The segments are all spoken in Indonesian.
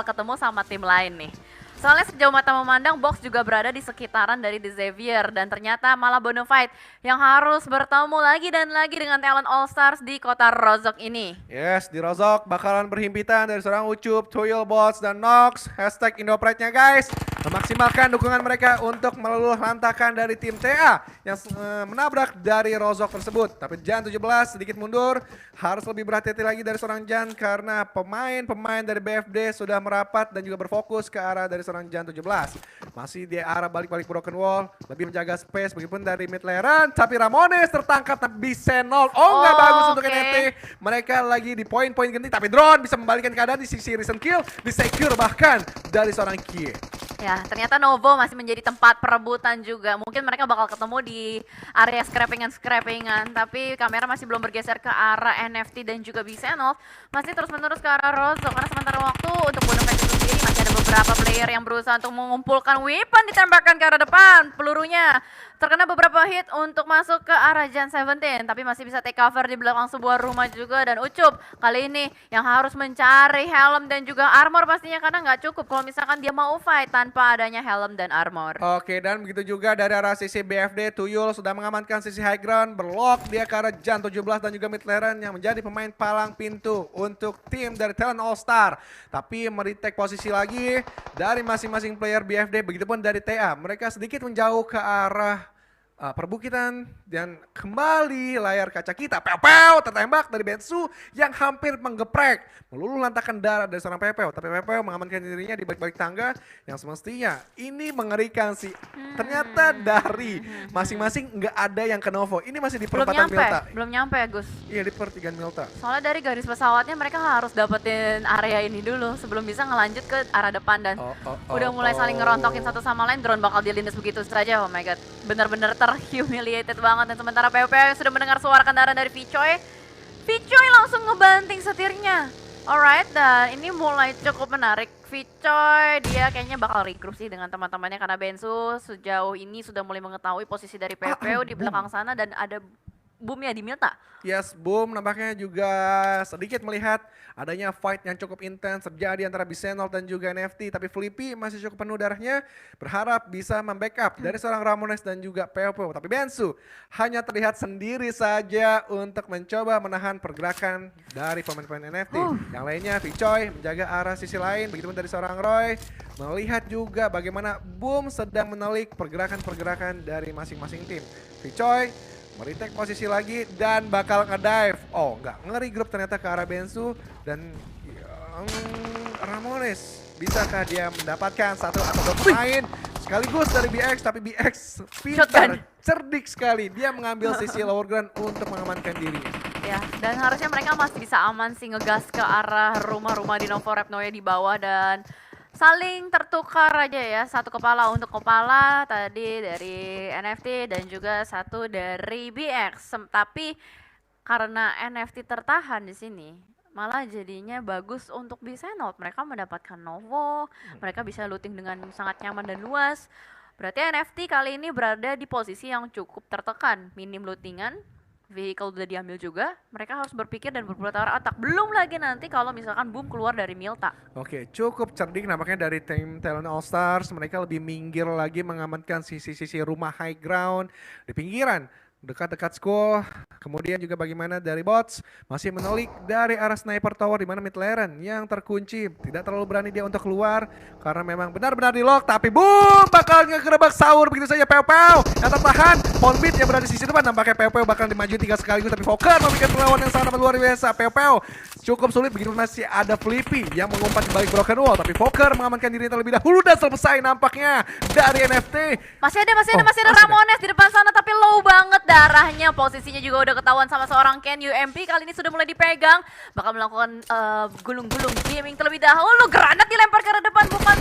ketemu sama tim lain nih. Soalnya sejauh mata memandang, Box juga berada di sekitaran dari The Xavier. Dan ternyata malah Bonafide yang harus bertemu lagi dan lagi dengan talent All Stars di kota Rozok ini. Yes, di Rozok bakalan berhimpitan dari seorang Ucup, Tuyul, Bots, dan Nox. Hashtag Indopride-nya guys. Memaksimalkan dukungan mereka untuk meluluh lantakan dari tim TA yang menabrak dari Rozok tersebut. Tapi Jan 17 sedikit mundur. Harus lebih berhati-hati lagi dari seorang Jan karena pemain-pemain dari BFD sudah merapat dan juga berfokus ke arah dari seorang Jan 17. Masih di arah balik-balik Broken Wall, lebih menjaga space meskipun dari mid laneran, tapi Ramones tertangkap tapi Senol. Nggak bagus untuk NFT. Mereka lagi di poin-poin genting tapi drone bisa membalikan keadaan di sisi recent kill, di secure bahkan dari seorang Kie. Ya, ternyata Novo masih menjadi tempat perebutan juga. Mungkin mereka bakal ketemu di area scrappingan, tapi kamera masih belum bergeser ke arah NFT dan juga Bisenov. Masih terus-menerus ke arah Rozok, karena sementara waktu untuk Bonafide itu sendiri masih ada beberapa player yang berusaha untuk mengumpulkan weapon, ditembakkan ke arah depan. Pelurunya terkena beberapa hit untuk masuk ke arah Jan 17, tapi masih bisa take cover di belakang sebuah rumah juga. Dan Ucup kali ini yang harus mencari helm dan juga armor pastinya, karena nggak cukup kalau misalkan dia mau fight tanpa adanya helm dan armor. Oke, dan begitu juga dari arah sisi BFD, Tuyul sudah mengamankan sisi high ground, berlock dia ke arah Jan 17 dan juga mid lane yang menjadi pemain palang pintu untuk tim dari Talent All Star. Tapi meretake posisi lagi dari masing-masing player BFD, begitupun dari TA. Mereka sedikit menjauh ke arah perbukitan dan kembali layar kaca kita. Pew tertembak dari Bensu yang hampir menggeprek, meluluh lantakan darah dari seorang Pew. Tapi Pew mengamankan dirinya di balik-balik tangga yang semestinya ini mengerikan sih. Ternyata dari masing-masing nggak ada yang ke Novo. Ini masih di perempatan Milta. Belum nyampe ya Gus. Iya, di pertigaan Milta. Soalnya dari garis pesawatnya mereka harus dapetin area ini dulu sebelum bisa ngelanjut ke arah depan. Dan udah mulai saling ngerontokin satu sama lain. Drone bakal dilindas begitu saja. Oh my god, bener-bener humiliated banget. Dan sementara PWP yang sudah mendengar suara kendaraan dari Vicoy langsung ngebanting setirnya. Alright, dan ini mulai cukup menarik. Vicoy dia kayaknya bakal regroup sih dengan teman-temannya, karena Bensu sejauh ini sudah mulai mengetahui posisi dari PWP di belakang sana. Dan ada boomnya di Milta. Yes, boom nampaknya juga sedikit melihat adanya fight yang cukup intens terjadi antara Bisenol dan juga NFT. Tapi Flippy masih cukup penuh darahnya, berharap bisa membackup dari seorang Ramones dan juga POPO. Tapi Bensu hanya terlihat sendiri saja untuk mencoba menahan pergerakan dari pemain-pemain NFT. Yang lainnya Vicoy menjaga arah sisi lain, begitupun dari seorang Roy. Melihat juga bagaimana Boom sedang menelik pergerakan-pergerakan dari masing-masing tim. Vicoy meretake posisi lagi dan bakal nge-dive. Enggak, nge-regroup ternyata ke arah Bensu. Dan Ramones, bisakah dia mendapatkan satu atau dua pemain sekaligus dari BX. Tapi BX pintar, cerdik sekali. Dia mengambil sisi lower ground untuk mengamankan dirinya. Ya, dan harusnya mereka masih bisa aman sih ngegas ke arah rumah-rumah di Novo Repnoya di bawah. Dan saling tertukar aja ya, satu kepala untuk kepala tadi dari NFT dan juga satu dari BX. Tapi karena NFT tertahan di sini, malah jadinya bagus untuk Bisenol. Mereka mendapatkan Novo, mereka bisa looting dengan sangat nyaman dan luas. Berarti NFT kali ini berada di posisi yang cukup tertekan, minim lootingan. Vehicle udah diambil juga, mereka harus berpikir dan berputar otak. Belum lagi nanti kalau misalkan Boom keluar dari Milta. Oke, cukup cerdik nampaknya dari tim Talent All Stars. Mereka lebih minggir lagi mengamankan sisi-sisi rumah high ground di pinggiran, dekat-dekat school. Kemudian juga bagaimana dari Bots masih menelik dari arah sniper tower di mana mid lane yang terkunci. Tidak terlalu berani dia untuk keluar karena memang benar-benar di lock. Tapi Boom bakal ngegerebek sahur begitu saja. Pew yang tertahan. Ponbit yang berada di sisi depan, nampaknya Pew bakal dimaju 3 sekaligus. Tapi Fokker memiliki perlawan yang sangat luar biasa. Pew cukup sulit, begitu masih ada Flippy yang mengumpat di balik broken wall. Tapi Fokker mengamankan diri terlebih dahulu dan selesai nampaknya dari NFT. Masih ada Ramones di depan sana, tapi low banget darahnya. Posisinya juga udah ketahuan sama seorang Ken. UMP kali ini sudah mulai dipegang, bakal melakukan gulung-gulung gaming terlebih dahulu. Granat dilempar ke arah depan, bukan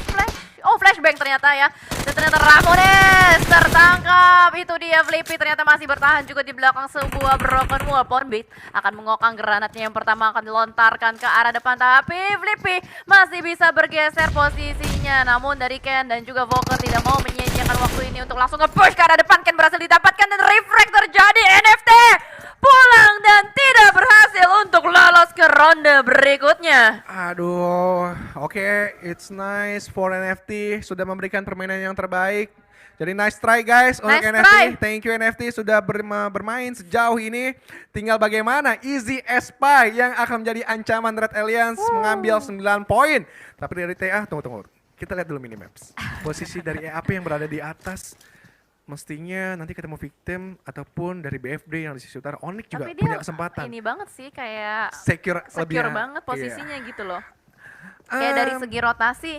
flash. Flashbang ternyata ya. Dan ternyata Ramones tertangkap. Itu dia Flippy ternyata masih bertahan juga di belakang sebuah broken wall. Ponbit akan mengokang granatnya yang pertama akan dilontarkan ke arah depan. Tapi Flippy masih bisa bergeser posisinya. Namun dari Ken dan juga Volker tidak mau menyia-nyiakan waktu ini untuk langsung nge-push ke arah depan. Ken berhasil didapatkan dan refract terjadi. NFT pulang dan tidak berhasil untuk lolos ke ronde berikutnya. Aduh, oke, it's nice for NFT sudah memberikan permainan yang terbaik. Jadi nice try guys untuk Nice NFT. try. Thank you NFT sudah bermain sejauh ini. Tinggal bagaimana Easy Spy yang akan menjadi ancaman Red Alliance mengambil 9 poin. Tapi dari TA, tunggu. Kita lihat dulu minimaps. Posisi dari EAP yang berada di atas. Mestinya nanti ketemu victim ataupun dari BFD yang di sisi utara. Onyx juga Tapi punya dia kesempatan. ini banget sih kayak Secure secure lebih- banget iya. posisinya gitu loh. Kayak dari segi rotasi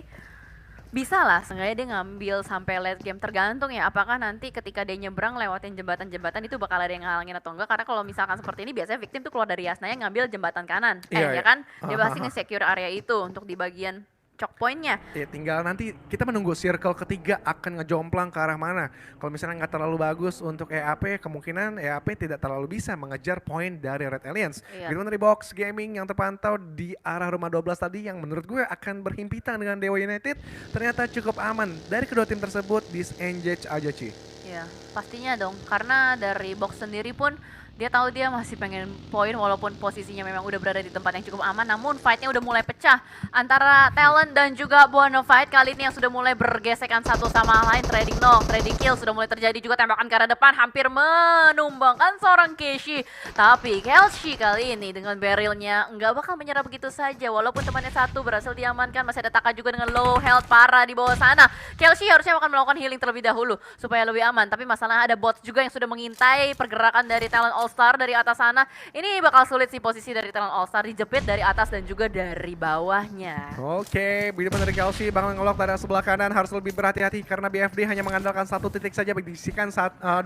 bisa lah, sengaja dia ngambil sampai late game, tergantung ya apakah nanti ketika dia nyebrang lewatin jembatan-jembatan itu bakal ada yang ngalangin atau enggak, karena kalau misalkan seperti ini biasanya victim tuh keluar dari Yasnaya ngambil jembatan kanan, Iya, ya iya. kan, dia pasti Hahaha. nge-secure area itu untuk di bagian choke point-nya. Ya, tinggal nanti kita menunggu circle ketiga akan ngejomplang ke arah mana. Kalau misalnya nggak terlalu bagus untuk EAP, kemungkinan EAP tidak terlalu bisa mengejar poin dari Red Alliance. Iya. Gimana dari Box Gaming yang terpantau di arah rumah 12 tadi yang menurut gue akan berhimpitan dengan Dewa United ternyata cukup aman. Dari kedua tim tersebut disengage aja Ci. Ya, pastinya dong. Karena dari box sendiri pun dia tahu dia masih pengen poin walaupun posisinya memang udah berada di tempat yang cukup aman, namun fightnya udah mulai pecah antara Talent dan juga Bonafide kali ini yang sudah mulai bergesekan satu sama lain. Trading knock, trading kill sudah mulai terjadi juga, tembakan ke arah depan hampir menumbangkan seorang Keshi. Tapi Kelshi kali ini dengan barrelnya nggak bakal menyerah begitu saja walaupun temannya satu berhasil diamankan. Masih ada Taka juga dengan low health parah di bawah sana. Kelshi harusnya akan melakukan healing terlebih dahulu supaya lebih aman, tapi masalah ada bot juga yang sudah mengintai pergerakan dari Talent All Star dari atas sana. Ini bakal sulit sih posisi dari Talent All Star, dijepit dari atas dan juga dari bawahnya. Oke, begitu dari Kelsey, Bang Ngelok dari sebelah kanan harus lebih berhati-hati karena BFD hanya mengandalkan satu titik saja berisikan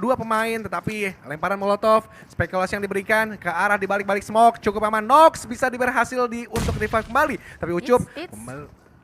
dua pemain, tetapi lemparan molotov, spekulasi yang diberikan ke arah di balik-balik smoke cukup aman. Nox bisa berhasil untuk revive kembali, tapi Ucup It's-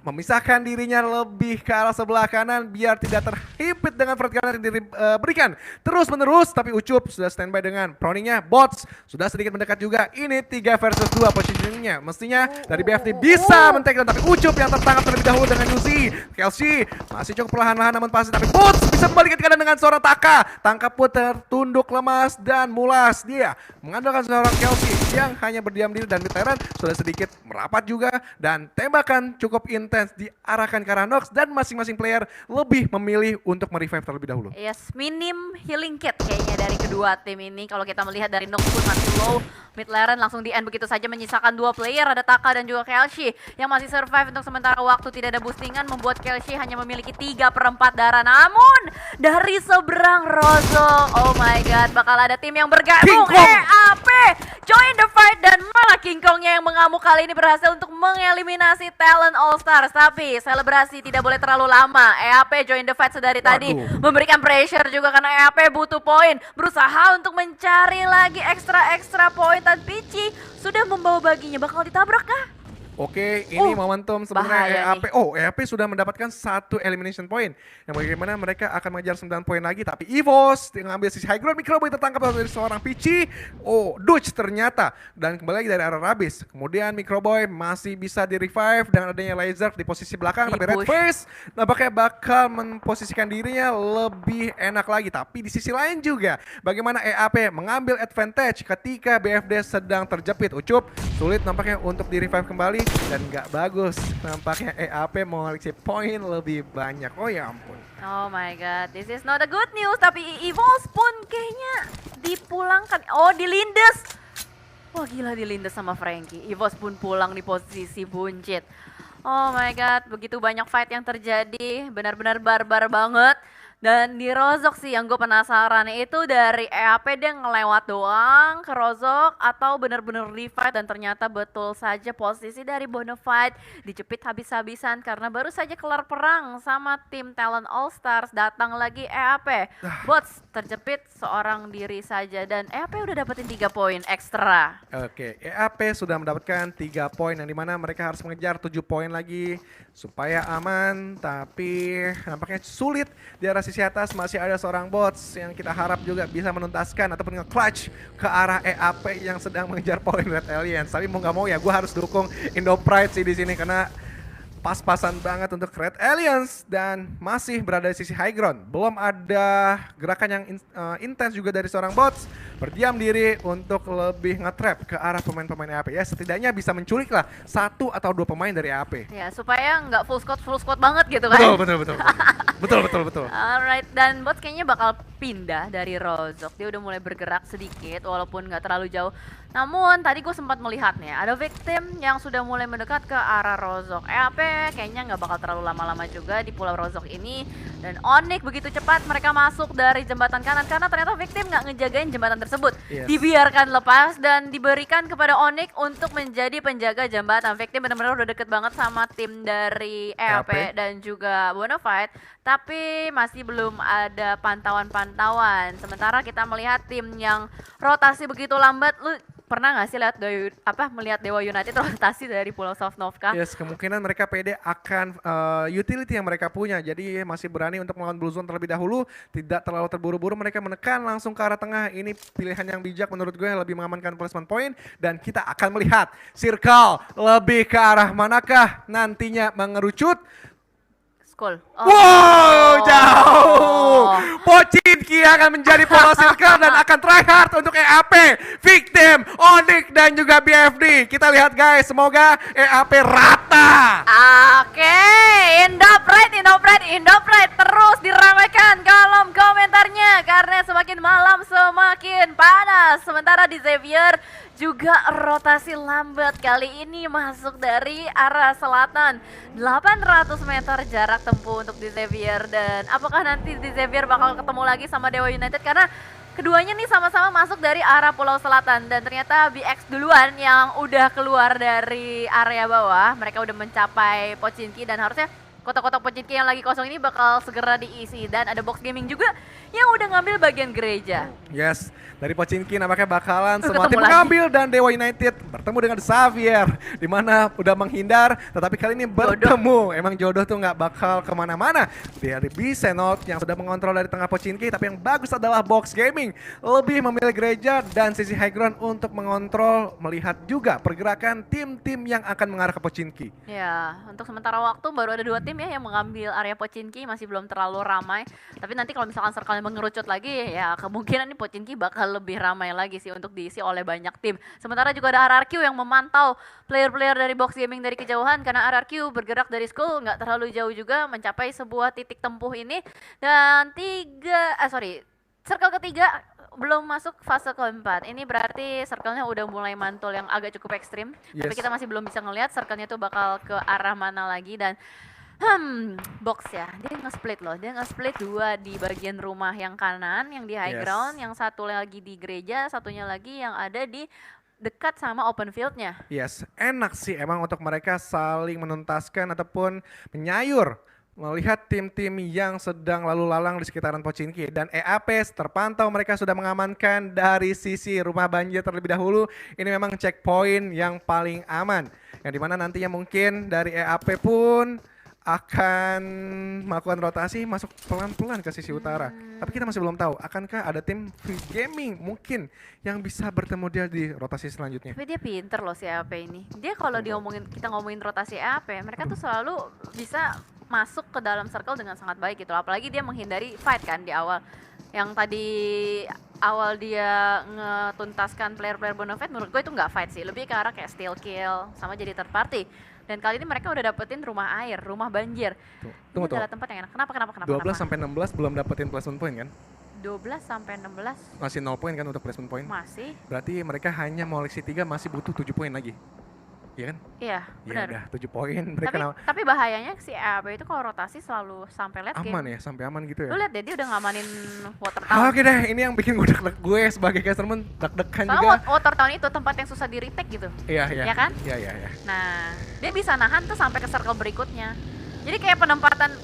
memisahkan dirinya lebih ke arah sebelah kanan biar tidak terhimpit dengan vertical yang diberikan terus menerus. Tapi Ucup sudah standby dengan proningnya. Bots sudah sedikit mendekat juga. Ini 3 versus 2 positioningnya. Mestinya dari BFD bisa men-take down, tapi Ucup yang tertangkap terlebih dahulu dengan Yuzi. Kelsey masih cukup perlahan-lahan namun pasti, tapi Bots bisa membalikkan keadaan dengan seorang Taka. Tangkap pun tertunduk lemas dan mulas. Dia mengandalkan seorang Kelsey yang hanya berdiam diri dan veteran sudah sedikit merapat juga, dan tembakan cukup intens diarahkan ke arah Nox dan masing-masing player lebih memilih untuk merevive terlebih dahulu. Yes, minim healing kit kayaknya dari kedua tim ini. Kalau kita melihat dari Nox pun masih low, mid lane langsung di end begitu saja menyisakan dua player, ada Taka dan juga Kelshi yang masih survive untuk sementara waktu. Tidak ada boostingan membuat Kelshi hanya memiliki 3/4 darah. Namun dari seberang Rozok, oh my god, bakal ada tim yang bergabung. King Kong. EAP join the fight dan malah King Kongnya yang mengamuk kali ini berhasil untuk mengeliminasi Talent All Stars. Tapi selebrasi tidak boleh terlalu lama. EAP join the fight sedari tadi Waduh. memberikan pressure juga karena EAP butuh poin, berusaha untuk mencari lagi ekstra poin, dan Pici sudah membawa baginya. Bakal ditabrak kah? Oke, ini momentum sebenarnya bahaya EAP. Oh, EAP sudah mendapatkan satu elimination point. Yang bagaimana mereka akan mengejar 9 poin lagi. Tapi EVOS mengambil sisi high ground. Microboy tertangkap dari seorang Pici. Oh, Dutch ternyata. Dan kembali lagi dari arah Rabis. Kemudian Microboy masih bisa di-revive dengan adanya laser di posisi belakang. Tapi Red Di-push. Face nampaknya bakal memposisikan dirinya lebih enak lagi. Tapi di sisi lain juga, bagaimana EAP mengambil advantage ketika BFD sedang terjepit. Ucup sulit nampaknya untuk di-revive kembali. Dan nggak bagus nampaknya EAP mengoleksi poin lebih banyak. Oh ya ampun. Oh my god, this is not a good news. Tapi EVOS pun kayaknya dipulangkan. Oh, dilindes. Wah gila, dilindes sama Frankie. EVOS pun pulang di posisi buncit. Oh my god, begitu banyak fight yang terjadi. Benar-benar barbar banget. Dan di Rozok sih yang gue penasaran itu dari EAP dia ngelewat doang ke Rozok atau bener-bener refight, dan ternyata betul saja posisi dari Bonafide dijepit habis-habisan karena baru saja kelar perang sama tim Talent All Stars. Datang lagi EAP, Bots terjepit seorang diri saja dan EAP udah dapetin 3 poin ekstra. Oke, EAP sudah mendapatkan 3 poin yang dimana mereka harus mengejar 7 poin lagi supaya aman. Tapi nampaknya sulit di arah sisi atas. Masih ada seorang bots yang kita harap juga bisa menuntaskan ataupun nge-clutch ke arah EAP yang sedang mengejar poin Red Alliance. Tapi mau nggak mau ya gue harus dukung Indo Pride sih di sini karena pas-pasan banget untuk Red Alliance dan masih berada di sisi high ground. Belum ada gerakan yang intens juga dari seorang bots. berdiam diri untuk lebih nge-trap ke arah pemain-pemain EAP. Ya setidaknya bisa menculik lah 1 atau 2 pemain dari EAP. Ya, supaya nggak full squad banget gitu kan. Betul. Alright, dan Bots kayaknya bakal pindah dari Rozok. Dia udah mulai bergerak sedikit, walaupun nggak terlalu jauh. Namun tadi gue sempat melihatnya, ada victim yang sudah mulai mendekat ke arah Rozok. EAP kayaknya nggak bakal terlalu lama-lama juga di Pulau Rozok ini. Dan Onyx begitu cepat mereka masuk dari jembatan kanan karena ternyata victim nggak ngejagain jembatan tersebut. Yes. Dibiarkan lepas dan diberikan kepada Onyx untuk menjadi penjaga jembatan. Victim benar-benar udah deket banget sama tim dari EAP dan juga Bonafide, tapi masih belum ada pantauan-pantauan. Sementara kita melihat tim yang rotasi begitu lambat. Lu pernah nggak sih melihat Dewa United rotasi dari Pulau Sosnovka? Yes, kemungkinan mereka pede akan utility yang mereka punya. Jadi masih berani untuk melawan Blue Zone terlebih dahulu. Tidak terlalu terburu-buru, mereka menekan langsung ke arah tengah. Ini pilihan yang bijak menurut gue, lebih mengamankan placement point. Dan kita akan melihat Circle lebih ke arah manakah nantinya mengerucut. Skull. Wow, jauh. Pochinki akan menjadi pola circle dan akan tryhard untuk EAP, Victim, Onyx dan juga BFD. Kita lihat guys, semoga EAP rata. Oke, Indopret terus diramaikan kolom komentarnya karena semakin malam semakin panas. Sementara di Xavier juga rotasi lambat kali ini masuk dari arah selatan. 800 meter jarak tempuh untuk di Xavier, dan apakah nanti di Xavier bakal ketemu lagi sama Dewa United karena keduanya nih sama-sama masuk dari arah Pulau Selatan dan ternyata BX duluan yang udah keluar dari area bawah. Mereka udah mencapai Pochinki dan harusnya kotak-kotak Pochinki yang lagi kosong ini bakal segera diisi, dan ada Box Gaming juga yang udah ngambil bagian gereja. Yes, dari Pochinki nampaknya bakalan semua Ketemu tim lagi. mengambil dan Dewa United bertemu dengan Xavier di mana udah menghindar, tetapi kali ini bertemu. Emang jodoh tuh nggak bakal kemana-mana. Dari Bisenot yang sudah mengontrol dari tengah Pochinki, tapi yang bagus adalah Box Gaming lebih memilih gereja dan sisi high ground untuk mengontrol, melihat juga pergerakan tim-tim yang akan mengarah ke Pochinki. Ya, untuk sementara waktu baru ada 2 tim ya yang mengambil area Pochinki, masih belum terlalu ramai. Tapi nanti kalau misalkan circle mengerucut lagi, ya kemungkinan nih Pochinki bakal lebih ramai lagi sih untuk diisi oleh banyak tim. Sementara juga ada RRQ yang memantau player-player dari Box Gaming dari kejauhan karena RRQ bergerak dari school nggak terlalu jauh juga mencapai sebuah titik tempuh ini. Dan circle ketiga belum masuk fase keempat. Ini berarti circle-nya udah mulai mantul yang agak cukup ekstrim. Yes. Tapi kita masih belum bisa ngelihat circle-nya tuh bakal ke arah mana lagi. Dan Box ya, dia nge-split loh. Dia nge-split 2 di bagian rumah yang kanan, yang di high Yes. ground, yang satu lagi di gereja, satunya lagi yang ada di dekat sama open field-nya. Yes, enak sih emang untuk mereka saling menuntaskan ataupun menyayur melihat tim-tim yang sedang lalu lalang di sekitaran Pochinki. Dan EAP terpantau mereka sudah mengamankan dari sisi rumah banjir terlebih dahulu. Ini memang checkpoint yang paling aman, yang dimana nantinya mungkin dari EAP pun akan melakukan rotasi masuk pelan-pelan ke sisi utara. Tapi kita masih belum tahu, akankah ada tim Free Gaming mungkin yang bisa bertemu dia di rotasi selanjutnya. Tapi dia pinter loh si EAP ini. Dia kalau kita ngomongin rotasi EAP, mereka tuh selalu bisa masuk ke dalam circle dengan sangat baik gitu. Apalagi dia menghindari fight kan di awal. Yang tadi awal dia ngetuntaskan player-player Bonafide, menurut gue itu nggak fight sih. Lebih ke arah kayak steal kill sama jadi third party. Dan kali ini mereka udah dapetin rumah air, rumah banjir. Tunggu. Ini adalah tempat yang enak. Kenapa? 12 sampai 16 belum dapetin placement point kan? 12 sampai 16 Masih 0 poin kan untuk placement point? masih. Berarti mereka hanya mau leksi 3 masih butuh 7 poin lagi. Iya kan? Iya, Ya benar. udah 7 poin mereka Tapi bahayanya si EAP itu kalau rotasi selalu sampai late game. aman ya, sampai aman gitu Lu ya. lihat deh, dia udah ngamanin Water Town. Oke deh, ini yang bikin gue deg-deg, gue sebagai casterman deg-degan Soalnya juga. Water Town itu tempat yang susah di retake gitu. Iya, iya. Ya kan? Iya. Nah, dia bisa nahan tuh sampai ke circle berikutnya. Jadi kayak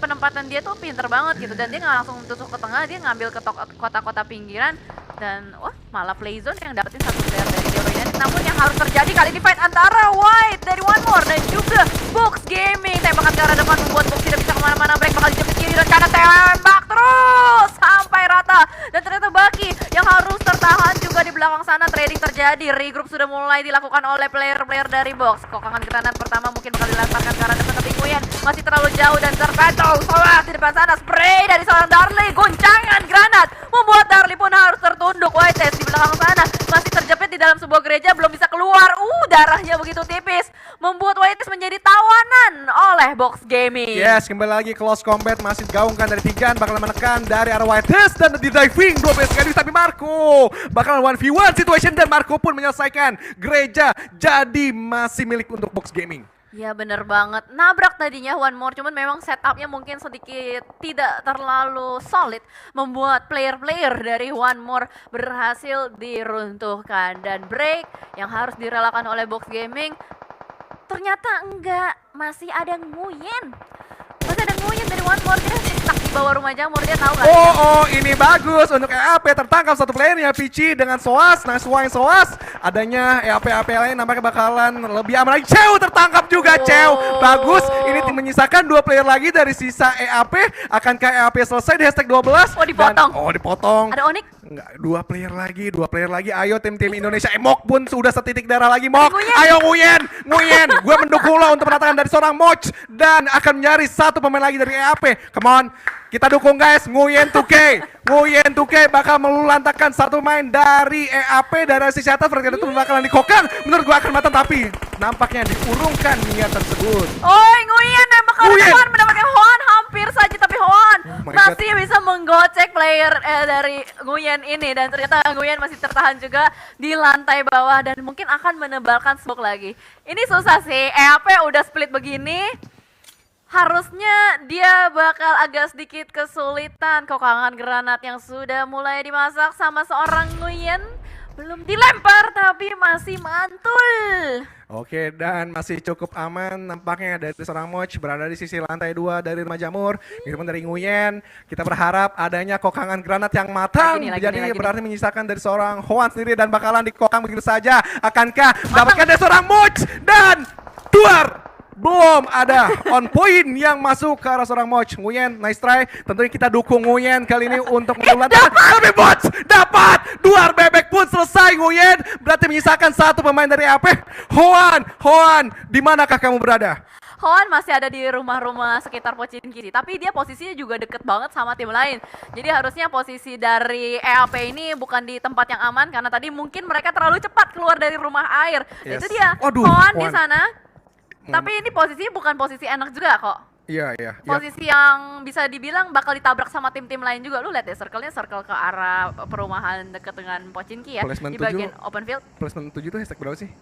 penempatan dia tuh pinter banget gitu, dan dia nggak langsung tusuk ke tengah, dia ngambil ke kota-kota pinggiran, dan wah malah playzone yang dapetin satu player dari Dewa United. Namun yang harus terjadi kali ini fight antara White dari One More dan juga Box Gaming. Tembakan ke arah depan membuat Box tidak bisa kemana-mana, break bakal dijepit kiri dan kanan, tembak terus sampai rata. Dan ternyata Baki yang harus tertahan juga di belakang sana. Trading terjadi, regroup sudah mulai dilakukan oleh player-player dari Box. Kokangan granat pertama mungkin bakal dilemparkan ke arah depan, tapi Nguyen masih terlalu jauh dan terpantau. Soas di depan sana, spray dari seorang Darli, guncangan granat membuat Darli pun harus tertunduk. Whites di belakang sana masih terjepit di dalam sebuah gereja, belum bisa keluar. Darahnya begitu tipis membuat Whites menjadi tawanan oleh Box Gaming. Yes, kembali lagi close combat, masih digaungkan dari Tigan, bakal menekan dari arah Whites dan di diving 12 kali, tapi Marco bakal 1v1 situation dan Marco pun menyelesaikan. Gereja jadi masih milik untuk Box Gaming. Ya bener banget, nabrak tadinya One More, cuman memang setupnya mungkin sedikit tidak terlalu solid, membuat player-player dari One More berhasil diruntuhkan. Dan break yang harus direlakan oleh Box Gaming ternyata enggak, masih ada Nguyen. Masih ada Nguyen dari One More, dia stuck di bawah rumah jamur, dia tahu kan? Oh, ini bagus untuk EAP, tertangkap satu playernya, Pici dengan Soas, nice wine Soas. Adanya EAP lain nampaknya bakalan lebih aman lagi. Cew tertangkap juga, Cew. Bagus, ini tim menyisakan 2 player lagi dari sisa EAP. Akankah EAP selesai di hashtag 12? Oh, dipotong. Dipotong. Ada Onyx? Enggak, 2 player lagi. Ayo tim-tim Indonesia. Mok pun sudah setitik darah lagi, Mok. Nguyen. Ayo Nguyen. Gue mendukung lo untuk menatakan dari seorang Moch dan akan mencari satu pemain lagi dari EAP. Come on. Kita dukung guys, Nguyen 2K. Nguyen 2K bakal melulantakan satu main dari EAP, dari sisi atas. Mereka itu bakalan dikokang. Menurut gue akan matang, tapi nampaknya diurungkan niat tersebut. Oi, Nguyen nembak ke Nguyen. depan, mendapatkan Hoan hampir saja, tapi Hoan Oh my masih bisa menggocek player dari Nguyen ini, dan ternyata Nguyen masih tertahan juga di lantai bawah dan mungkin akan menebalkan smoke lagi. Ini susah sih, EAP udah split begini. Harusnya dia bakal agak sedikit kesulitan. Kokangan granat yang sudah mulai dimasak sama seorang Nguyen belum dilempar tapi masih mantul. Oke, dan masih cukup aman nampaknya dari seorang Moch berada di sisi lantai 2 dari rumah jamur. Meskipun dari Nguyen, kita berharap adanya kokangan granat yang matang. Lagi nih. Berarti menyisakan dari seorang Hoan sendiri dan bakalan dikokang begitu saja. Akankah mendapatkan dari seorang Moch dan Duar? Belum ada on point yang masuk ke arah seorang Moch. Nguyen, nice try. Tentunya kita dukung Nguyen kali ini untuk melulantarkan. Tapi Moch dapat. Duar bebek pun selesai Nguyen. Berarti menyisakan satu pemain dari AP. Hoan, di manakah kamu berada? Hoan masih ada di rumah-rumah sekitar Pochinki, tapi dia posisinya juga deket banget sama tim lain. Jadi harusnya posisi dari EAP ini bukan di tempat yang aman karena tadi mungkin mereka terlalu cepat keluar dari rumah air. Yes. Itu dia. Waduh, Hoan di Hoan. sana. Tapi ini posisinya bukan posisi enak juga kok. Iya. Posisi yang bisa dibilang bakal ditabrak sama tim-tim lain juga. Lu lihat ya, circle ke arah perumahan dekat dengan Pochinki ya. Placement Di bagian 7. open field. Placement 7 itu hashtag berapa sih?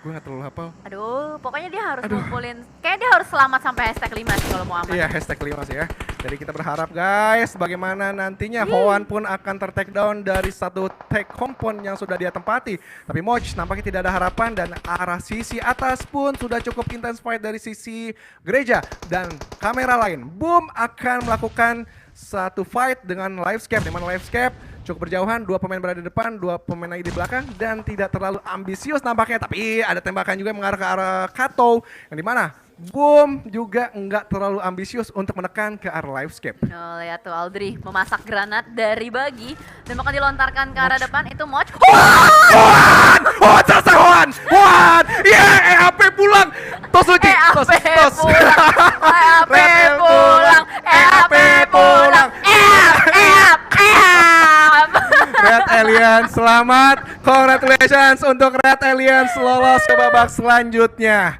Gue gak terlalu hafal. Aduh, pokoknya dia harus ngumpulin. Kayaknya dia harus selamat sampai hashtag 5 sih kalau mau aman. Iya, hashtag 5 sih ya. Jadi kita berharap guys, bagaimana nantinya Hoan pun akan ter-take down dari satu take home point yang sudah dia tempati. Tapi Moch nampaknya tidak ada harapan dan arah sisi atas pun sudah cukup intens fight dari sisi gereja. Dan kamera lain, Boom akan melakukan satu fight dengan Livescape. Di mana Livescape cukup berjauhan, 2 pemain berada di depan, 2 pemain lagi di belakang, dan tidak terlalu ambisius nampaknya. Tapi ada tembakan juga yang mengarah ke arah Kato, yang dimana Boom juga nggak terlalu ambisius untuk menekan ke arah Livescape. Oh, lihat tuh Audrey memasak granat dari bagi dan bakal dilontarkan ke arah depan. Itu Moch. Hoan! Selesai Hoan! EAP pulang! Tos Luci! EAP Tos! EAP pulang! EAP pulang! EAP! Red Aliens selamat! Congratulations untuk Red Aliens lolos ke babak selanjutnya.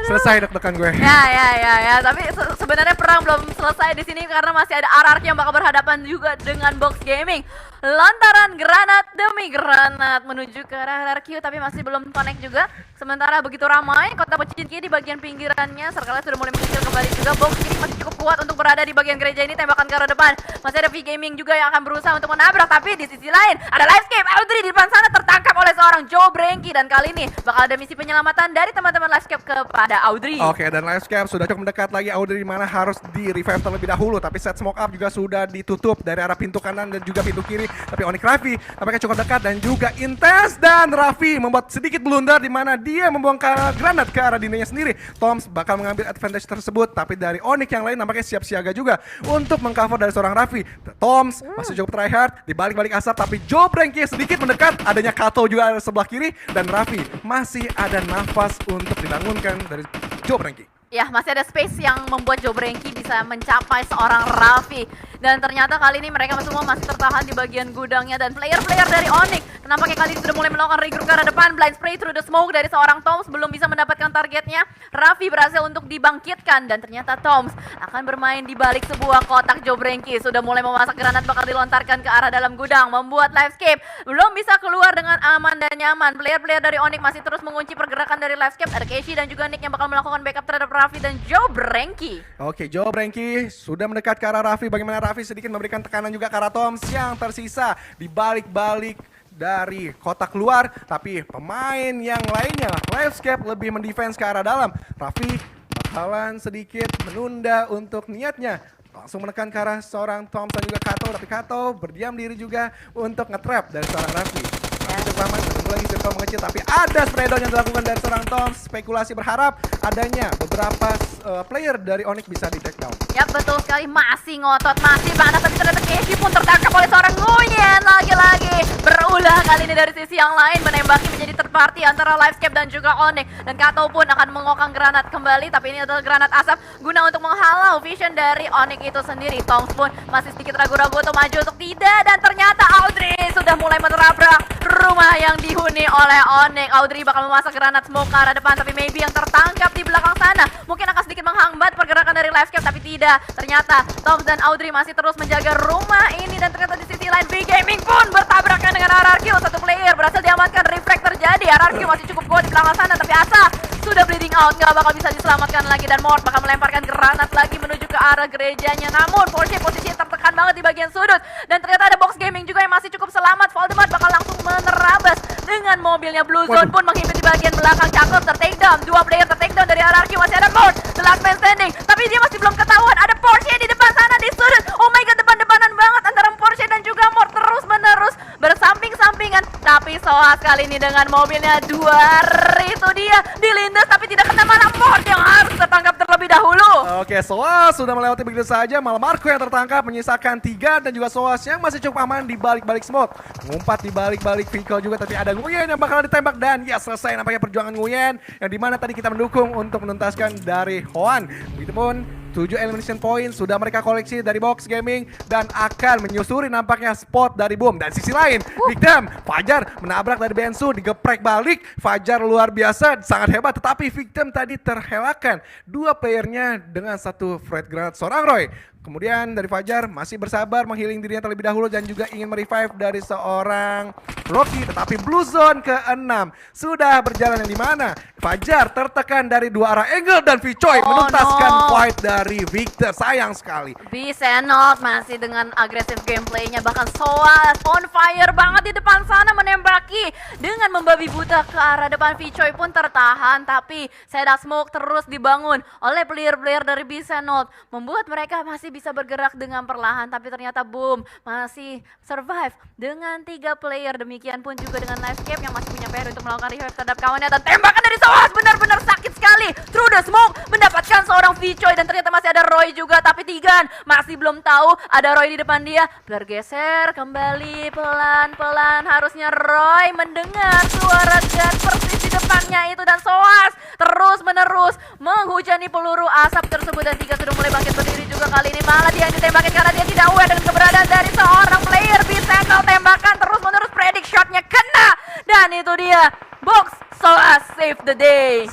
Selesai deg-degan gue. Ya. Tapi sebenarnya perang belum selesai di sini karena masih ada RRQ yang bakal berhadapan juga dengan Box Gaming. Lantaran granat demi granat menuju ke arah RRQ, tapi masih belum connect juga. Sementara begitu ramai kota Pochinki di bagian pinggirannya, circle-nya sudah mulai mengecil kembali juga. Box ini masih cukup kuat untuk berada di bagian gereja ini, tembakan ke arah depan. Masih ada V Gaming juga yang akan berusaha untuk menabrak, tapi di sisi lain ada Livescape. Audrey di depan sana tertangkap oleh seorang Joe Brengki, dan kali ini bakal ada misi penyelamatan dari teman-teman Livescape kepada Audrey. Oke, dan Livescape sudah cukup mendekat lagi. Audrey di mana harus di revive terlebih dahulu, tapi set smoke up juga sudah ditutup dari arah pintu kanan dan juga pintu kiri. Tapi Onyx Raffi tampaknya cukup dekat dan juga intens, dan Raffi membuat sedikit blunder di mana dia membuang granat ke arah dindingnya sendiri. Toms bakal mengambil advantage tersebut, tapi dari Onyx yang lain nampaknya siap siaga juga untuk mengcover dari seorang Raffi. Toms masih cukup tryhard di balik-balik asap, tapi Joe Brengki sedikit mendekat. Adanya Kato juga ada sebelah kiri, dan Raffi masih ada nafas untuk dibangunkan dari Joe Brengki. Ya, masih ada space yang membuat Jobrenki bisa mencapai seorang Raffi. Dan ternyata kali ini mereka semua masih tertahan di bagian gudangnya. Dan player-player dari Onyx nampaknya kali ini sudah mulai melakukan regroup ke arah depan. Blind spray through the smoke dari seorang Toms, belum bisa mendapatkan targetnya. Raffi berhasil untuk dibangkitkan. Dan ternyata Toms akan bermain di balik sebuah kotak. Jobrenki sudah mulai memasak granat bakal dilontarkan ke arah dalam gudang, membuat Livescape belum bisa keluar dengan aman dan nyaman. Player-player dari Onyx masih terus mengunci pergerakan dari Livescape. Ada Casey dan juga Nick yang bakal melakukan backup terhadap Raffi dan Jobrenki. Oke, Jobrenki sudah mendekat ke arah Raffi. Bagaimana Raffi sedikit memberikan tekanan juga ke arah Toms yang tersisa di balik-balik dari kotak luar. Tapi pemain yang lainnya, Livescape lebih mendefense ke arah dalam. Raffi bakalan sedikit menunda untuk niatnya. Langsung menekan ke arah seorang Toms dan juga Kato. Tapi Kato berdiam diri juga untuk nge-trap dari seorang Raffi. Untuk paman menunggu lagi circle mengecil, tapi ada spray down yang dilakukan dari seorang Toms. Spekulasi berharap adanya beberapa player dari Onyx bisa di take down. Ya betul sekali, masih ngotot, masih panas, tapi ternyata Casey pun tertangkap oleh seorang Nguyen. Lagi-lagi berulah kali ini dari sisi yang lain, menembaki menjadi third party antara Livescape dan juga Onyx. Dan Kato pun akan mengokang granat kembali, tapi ini adalah granat asap guna untuk menghalau vision dari Onyx itu sendiri. Toms pun masih sedikit ragu-ragu untuk maju untuk tidak, dan ternyata Audrey sudah mulai menerabrak rumah yang dihuni oleh Onyx. Audrey bakal memasak granat smoke ke arah depan, tapi maybe yang tertangkap di belakang sana mungkin akan sedikit menghambat pergerakan dari Livescape, tapi tidak. Ternyata Toms dan Audrey masih terus menjaga rumah ini, dan ternyata di sisi lain V Gaming pun bertabrakan dengan RRQ. Satu player berhasil diamankan, reflect terjadi. RRQ masih cukup kuat di belakang sana, tapi Asa sudah bleeding out, nggak bakal bisa diselamatkan lagi. Dan Mort bakal melemparkan granat lagi menuju ke arah gerejanya. Namun Porsche posisinya tertekan banget di bagian sudut, dan ternyata ada Box Gaming juga yang masih cukup selamat. Voldemort bakal langsung menerabas dengan mobilnya. Blue Zone pun menghimpit di bagian belakang. Cakep, ter-takedown. Dua player ter-takedown dari RRQ. Masih ada Mort, the last man standing, tapi dia masih belum ketahuan. Ada Porsche di depan sana di sudut. Oh my god, depan-depanan banget antara Porsche dan juga Mort, terus-menerus bersamping-sampingan. Tapi Soas kali ini dengan mobilnya dua, itu dia dilindas tapi tidak kena mana. Mort yang harus tertangkap terlebih dahulu. Oke, Soas sudah melewati begitu saja. Malah Marco yang tertangkap menyisakan 3, dan juga Soas yang masih cukup aman di balik-balik smoke. Mengumpat di balik-balik vehicle juga, tapi ada Nguyen yang bakal ditembak, dan ya selesai nampaknya perjuangan Nguyen yang dimana tadi kita mendukung untuk menuntaskan dari Hoan. Begitupun 7 elimination point sudah mereka koleksi dari Box Gaming dan akan menyusuri nampaknya spot dari Boom. Dan sisi lain, Victim, Fajar menabrak dari Bensu, digeprek balik. Fajar luar biasa, sangat hebat, tetapi Victim tadi terhelakkan dua playernya dengan satu frag granat seorang Roy. Kemudian dari Fajar masih bersabar menghealing dirinya terlebih dahulu dan juga ingin merevive dari seorang Rocky, tetapi Blue Zone ke-6 sudah berjalan yang dimana Fajar tertekan dari dua arah angle dan Vicoy menuntaskan fight dari Victor. Sayang sekali. Senot masih dengan agresif gameplaynya, bahkan Soas on fire banget di depan sana menembaki dengan membabi buta ke arah depan. Vicoy pun tertahan, tapi Sedak Smoke terus dibangun oleh player-player dari Senot, membuat mereka masih bisa bergerak dengan perlahan. Tapi ternyata Boom masih survive dengan 3 player. Demikian pun juga dengan Livescape yang masih punya PR untuk melakukan revive terhadap kawannya, dan tembakan dari Soas benar-benar sakit sekali. Through the smoke mendapatkan seorang Vicoy, dan ternyata masih ada Roy juga, tapi Tigan masih belum tahu ada Roy di depan dia. Bergeser kembali pelan-pelan, harusnya Roy mendengar suara gun persis di depannya itu, dan Soas terus-menerus menghujani peluru asap tersebut, dan Tiga sudah mulai bangkit berdiri juga. Kali ini malah dia yang ditembakin karena dia tidak aware dengan keberadaan dari seorang player. Bisenol tembakan terus-menerus, predict shotnya kena, dan itu dia Box Soas save the day.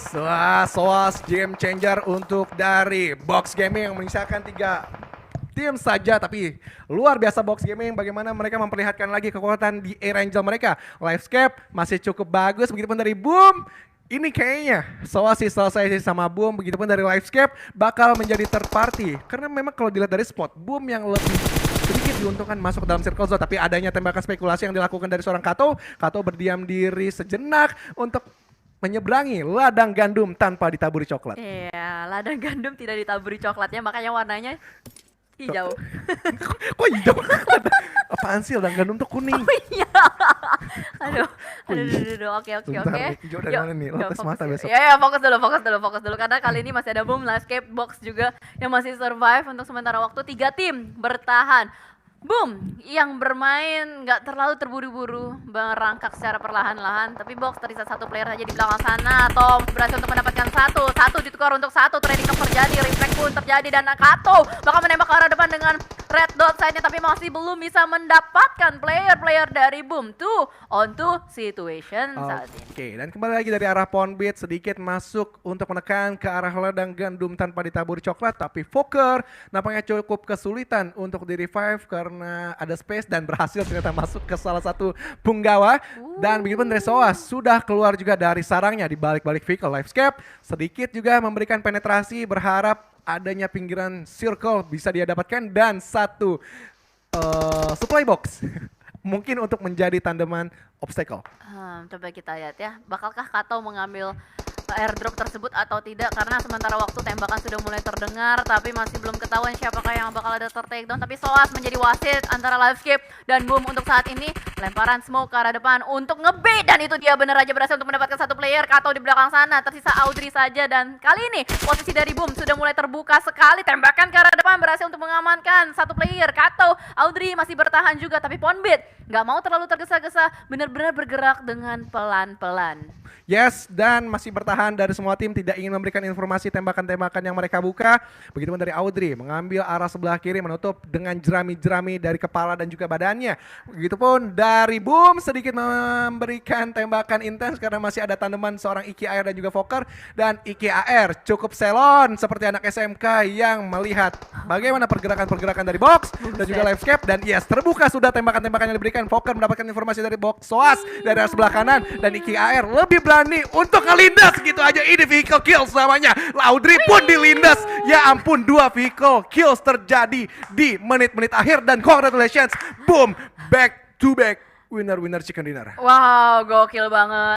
Soas game changer untuk dari Box Gaming yang menyisakan 3 tim saja, tapi luar biasa Box Gaming bagaimana mereka memperlihatkan lagi kekuatan di Air Angel mereka. Livescape masih cukup bagus, begitupun dari Boom. Ini kayaknya Soas sih selesai sama Boom, begitupun dari Livescape bakal menjadi third party. Karena memang kalau dilihat dari spot, Boom yang lebih sedikit diuntungkan masuk ke dalam circle zone, tapi adanya tembakan spekulasi yang dilakukan dari seorang Kato. Kato berdiam diri sejenak untuk menyeberangi ladang gandum tanpa ditaburi coklat. Iya, ladang gandum tidak ditaburi coklatnya, makanya warnanya hijau. Kok hijau? Apaan sih ladang gandum tuh kuning? Oh iya. Aduh, oke. Hijau dari mana nih? Lo tes mata besok. Ya, fokus dulu. Karena kali ini masih ada Boom, Livescape, Box juga yang masih survive untuk sementara waktu. 3 tim bertahan. Boom, yang bermain nggak terlalu terburu-buru, merangkak secara perlahan-lahan, tapi box tersisa satu player aja di belakang sana. Tom berhasil untuk mendapatkan satu ditukar untuk satu, trading knock terjadi, reflect pun terjadi, dan Nakato bakal menembak ke arah depan dengan red dot side-nya, tapi masih belum bisa mendapatkan player-player dari Boom. Two on two situation saat ini. Oke, dan kembali lagi dari arah Ponbit, sedikit masuk untuk menekan ke arah ladang gandum tanpa ditaburi coklat, tapi Fokker nampaknya cukup kesulitan untuk di-revive karena ada space dan berhasil ternyata masuk ke salah satu punggawa. Dan begitupun dari Soas sudah keluar juga dari sarangnya di balik-balik vehicle Livescape, sedikit juga memberikan penetrasi, berharap adanya pinggiran circle bisa dia dapatkan dan satu supply box mungkin untuk menjadi tandeman obstacle. Coba kita lihat ya, bakalkah Kato mengambil airdrop tersebut atau tidak, karena sementara waktu tembakan sudah mulai terdengar tapi masih belum ketahuan siapakah yang bakal ada tertakedown. Tapi Soas menjadi wasit antara Livescape dan Boom untuk saat ini. Lemparan smoke ke arah depan untuk nge-bait, dan itu dia bener aja berhasil untuk mendapatkan satu player. Kato di belakang sana, tersisa Audrey saja, dan kali ini posisi dari Boom sudah mulai terbuka sekali. Tembakan ke arah depan berhasil untuk mengamankan satu player. Kato, Audrey masih bertahan juga, tapi Ponbit nggak mau terlalu tergesa-gesa, benar-benar bergerak dengan pelan-pelan. Yes, dan masih bertahan dari semua tim, tidak ingin memberikan informasi tembakan-tembakan yang mereka buka. Begitupun dari Audrey, mengambil arah sebelah kiri, menutup dengan jerami-jerami dari kepala dan juga badannya. Begitupun dari Boom, sedikit memberikan tembakan intens karena masih ada tandeman seorang Iki AR dan juga Fokker. Dan Iki AR cukup selon seperti anak SMK yang melihat bagaimana pergerakan-pergerakan dari box dan juga Livescape. Dan yes, terbuka sudah tembakan-tembakan yang diberikan. Fokker mendapatkan informasi dari box Soas dari arah sebelah kanan, dan Iki AR lebih berani untuk ngelindas gitu aja. Ini vehicle kills namanya. Audrey pun dilindas. Ya ampun, 2 vehicle kills terjadi di menit-menit akhir, dan congratulations Boom, back to back winner chicken dinner. Wow, gokil banget.